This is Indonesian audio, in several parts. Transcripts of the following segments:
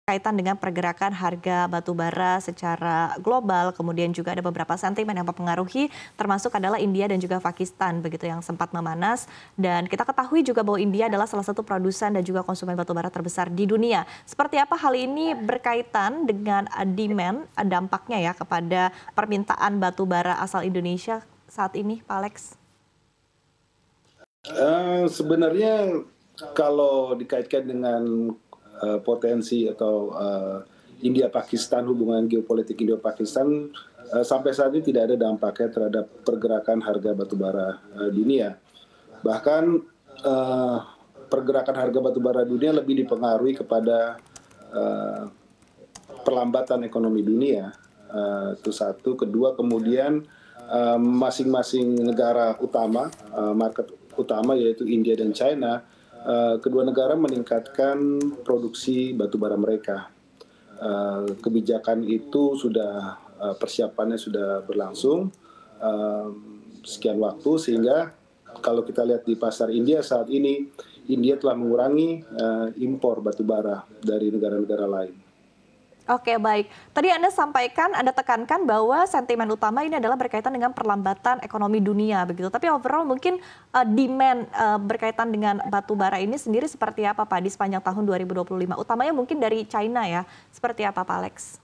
kaitan dengan pergerakan harga batu bara secara global, kemudian juga ada beberapa sentimen yang mempengaruhi, termasuk adalah India dan juga Pakistan begitu yang sempat memanas. Dan kita ketahui juga bahwa India adalah salah satu produsen dan juga konsumen batu bara terbesar di dunia. Seperti apa hal ini berkaitan dengan demand, dampaknya ya kepada permintaan batu bara asal Indonesia saat ini, Pak Alex? Sebenarnya kalau dikaitkan dengan potensi atau India-Pakistan, hubungan geopolitik India-Pakistan, sampai saat ini tidak ada dampaknya terhadap pergerakan harga batubara dunia. Bahkan pergerakan harga batubara dunia lebih dipengaruhi kepada perlambatan ekonomi dunia. Itu satu. Kedua, kemudian masing-masing negara utama, market utama yaitu India dan China, kedua negara meningkatkan produksi batubara mereka. Kebijakan itu sudah persiapannya sudah berlangsung sekian waktu, sehingga kalau kita lihat di pasar India saat ini, India telah mengurangi impor batubara dari negara-negara lain. Oke, baik. Tadi Anda sampaikan, Anda tekankan bahwa sentimen utama ini adalah berkaitan dengan perlambatan ekonomi dunia, begitu. Tapi overall mungkin demand berkaitan dengan batu bara ini sendiri seperti apa, Pak, di sepanjang tahun 2025? Utamanya mungkin dari China ya, seperti apa, Pak Alex?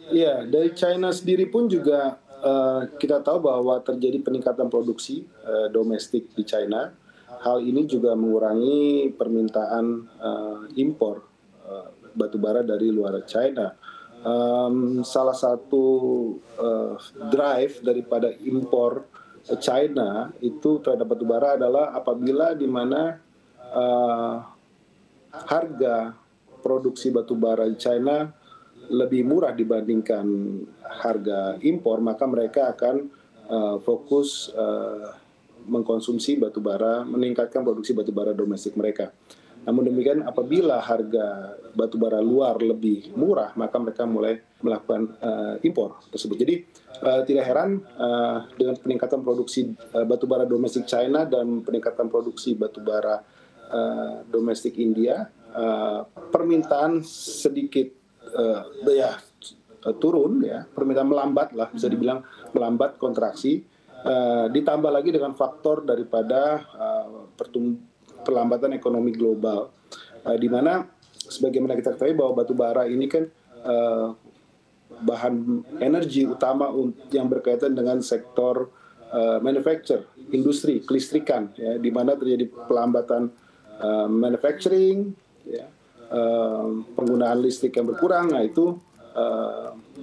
Ya, dari China sendiri pun juga kita tahu bahwa terjadi peningkatan produksi domestik di China. Hal ini juga mengurangi permintaan impor batubara dari luar China. Salah satu drive daripada impor China itu terhadap batubara adalah apabila di mana harga produksi batubara di China lebih murah dibandingkan harga impor, maka mereka akan fokus mengkonsumsi batubara, meningkatkan produksi batubara domestik mereka. Namun demikian, apabila harga batubara luar lebih murah, maka mereka mulai melakukan impor tersebut. Jadi tidak heran dengan peningkatan produksi batubara domestik China dan peningkatan produksi batubara domestik India, permintaan sedikit turun, ya, permintaan melambat lah, bisa dibilang melambat, kontraksi, ditambah lagi dengan faktor daripada perlambatan ekonomi global, di mana sebagaimana kita ketahui bahwa batu bara ini kan bahan energi utama yang berkaitan dengan sektor manufacture, industri, kelistrikan, ya, di mana terjadi pelambatan manufacturing, ya, penggunaan listrik yang berkurang, nah itu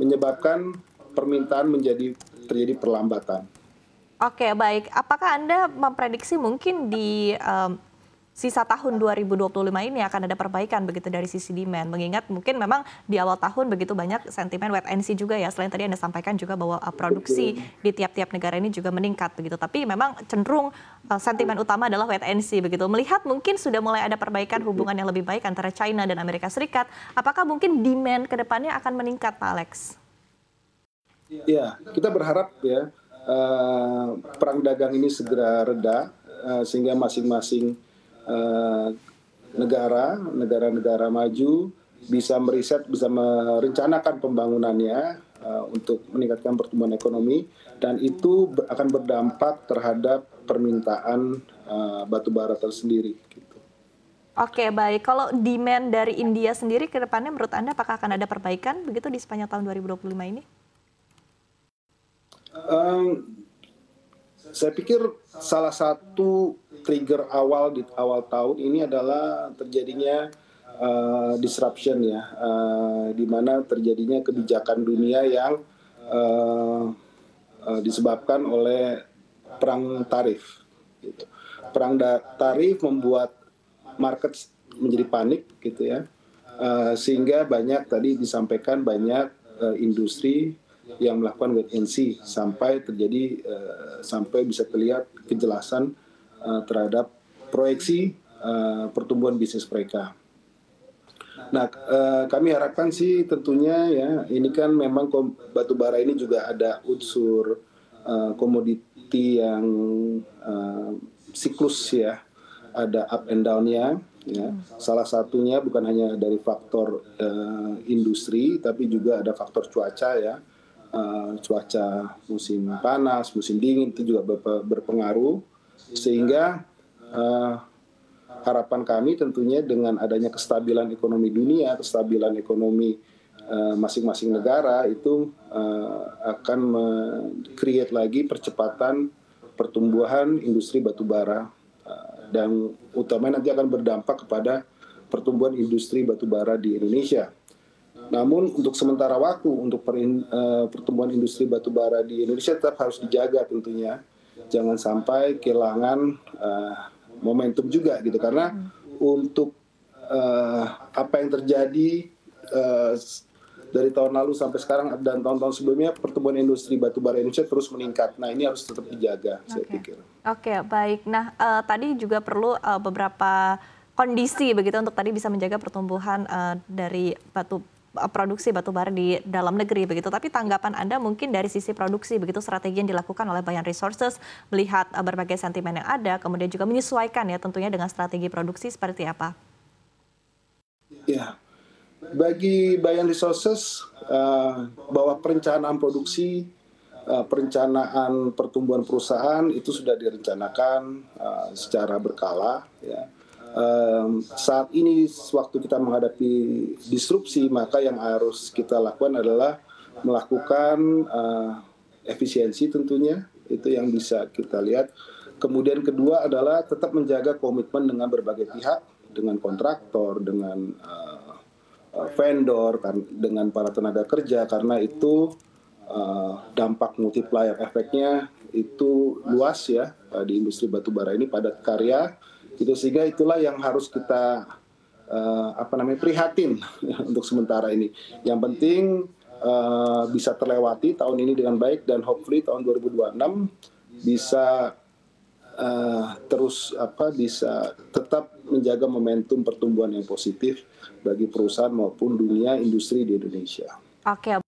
menyebabkan permintaan terjadi perlambatan. Oke, baik. Apakah Anda memprediksi mungkin di sisa tahun 2025 ini akan ada perbaikan begitu dari sisi demand, mengingat mungkin memang di awal tahun begitu banyak sentimen wait and see juga ya, selain tadi Anda sampaikan juga bahwa produksi di tiap-tiap negara ini juga meningkat begitu, tapi memang cenderung sentimen utama adalah wait and see begitu. Melihat mungkin sudah mulai ada perbaikan hubungan yang lebih baik antara China dan Amerika Serikat, apakah mungkin demand ke depannya akan meningkat, Pak Alex? Ya, kita berharap ya perang dagang ini segera reda, sehingga masing-masing negara-negara maju bisa meriset, bisa merencanakan pembangunannya untuk meningkatkan pertumbuhan ekonomi, dan itu akan berdampak terhadap permintaan batubara tersendiri. Gitu. Oke, baik. Kalau demand dari India sendiri ke depannya menurut Anda apakah akan ada perbaikan begitu di sepanjang tahun 2025 ini? Saya pikir salah satu trigger awal di awal tahun ini adalah terjadinya disruption, ya, di mana terjadinya kebijakan dunia yang disebabkan oleh perang tarif. Gitu. Perang tarif membuat market menjadi panik, gitu ya, sehingga banyak tadi disampaikan banyak industri yang melakukan wait and see sampai terjadi sampai bisa terlihat kejelasan terhadap proyeksi pertumbuhan bisnis mereka. Nah, kami harapkan sih tentunya ya, ini kan memang batubara ini juga ada unsur komoditi yang siklus, ya, ada up and down-nya. Ya. Salah satunya bukan hanya dari faktor industri, tapi juga ada faktor cuaca ya. Cuaca musim panas, musim dingin itu juga berpengaruh, sehingga harapan kami tentunya dengan adanya kestabilan ekonomi dunia, kestabilan ekonomi masing-masing negara itu akan create lagi percepatan pertumbuhan industri batubara, dan utamanya nanti akan berdampak kepada pertumbuhan industri batubara di Indonesia. Namun untuk sementara waktu untuk pertumbuhan industri batubara di Indonesia tetap harus dijaga tentunya, jangan sampai kehilangan momentum juga gitu, karena untuk apa yang terjadi dari tahun lalu sampai sekarang dan tahun-tahun sebelumnya, pertumbuhan industri batubara Indonesia terus meningkat. Nah ini harus tetap dijaga, saya pikir. Oke, baik. Nah tadi juga perlu beberapa kondisi begitu untuk tadi bisa menjaga pertumbuhan dari produksi batubara di dalam negeri begitu. Tapi tanggapan Anda mungkin dari sisi produksi begitu, strategi yang dilakukan oleh Bayan Resources melihat berbagai sentimen yang ada, kemudian juga menyesuaikan ya tentunya dengan strategi produksi seperti apa? Ya, bagi Bayan Resources bahwa perencanaan produksi, perencanaan pertumbuhan perusahaan itu sudah direncanakan secara berkala ya. Saat ini waktu kita menghadapi disrupsi, maka yang harus kita lakukan adalah melakukan efisiensi tentunya, itu yang bisa kita lihat. Kemudian kedua adalah tetap menjaga komitmen dengan berbagai pihak, dengan kontraktor, dengan vendor, dengan para tenaga kerja, karena itu dampak multiplier efeknya itu luas ya di industri batubara ini, padat karya. Gitu, sehingga itulah yang harus kita prihatin untuk sementara ini. Yang penting bisa terlewati tahun ini dengan baik, dan hopefully tahun 2026 bisa bisa tetap menjaga momentum pertumbuhan yang positif bagi perusahaan maupun dunia industri di Indonesia. Oke.